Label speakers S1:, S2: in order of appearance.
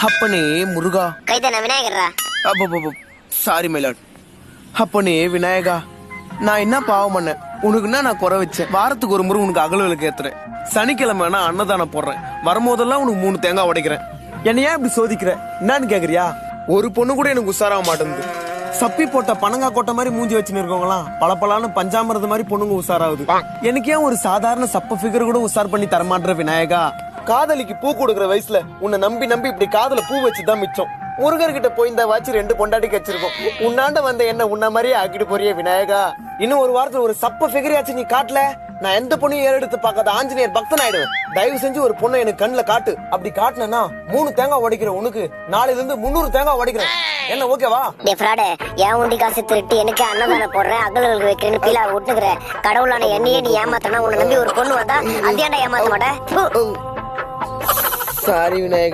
S1: அப்பனே முருகா.
S2: கைதன விநாயகரா.
S1: Sorry myeloid. அப்பனே விநாயகா, நான் என்ன பாவம் பண்ணேன்? உனக்குன்னா நான் குறை வச்சேன். வாரத்துக்கு ஒரு முறை உனக்கு அகல்களுக்கு ஏத்துறேன். சனிக்கிழமை நான் அன்னதானம் போடுறேன். வரும்போதெல்லாம் உனக்கு 3 தேங்காய் உடைக்கிறேன். என்ன ஏன் இப்படி சோதிக்கிற? என்னன்னு கேக்குறியா? ஒரு பொண்ணு கூட எனக்கு உஷாராக மாட்டேங்குது. சப்பி போட்ட பனங்கா கோட்டை மாதிரி மூஞ்சி வச்சுன்னு இருக்கவங்களாம் பல பஞ்சாமிரத மாதிரி பொண்ணுங்க உஷாராகுது. எனக்கு ஏன் ஒரு சாதாரண சப்ப ஃபிகர் கூட உஷார் பண்ணி தரமாட்ற விநாயகா? காதலிக்கு பூ கொடுக்குற வயசுல உன்னை நம்பி இப்படி காதல பூ வச்சுதான் மிச்சம். முருகர்கிட்ட போய் இந்த வாட்சி 2 பொண்டாட்டிக்கு வச்சிருக்கோம். உன்னாண்ட வந்த என்ன உன்ன மாதிரியே ஆக்கிட்டு போறிய விநாயகா. இன்னும் ஒரு வாரத்துல ஒரு சப்ப ஃபிகரையாச்சும் நீ காட்டல, நான் எந்த பொண்ணையும் ஏறெடுத்து பார்க்காத ஆஞ்சநேயர் பக்தன் ஆயிடுவேன். தயவு செஞ்சு ஒரு பொண்ணை எனக்கு கண்ணுல காட்டு. அப்படி காட்டினா 3 தேங்காய் உடைக்கிற உனக்கு நாளையில இருந்து 300 தேங்காய் உடைக்கிறேன். என்ன ஓகேவா?
S2: என் உண்டி காசு திருட்டு எனக்கு அன்னதானம் போடுறேன், அகல்களுக்கு வைக்கிறேன்னு பீலா விட்டுக்கிற கடவுளான என்னையே நீ ஏமாத்தனா? உன்னை நம்பி ஒரு பொண்ணு வந்தா அதையாண்டா ஏமாத்த மாட்டேன்.
S1: சாரி விநாயகா.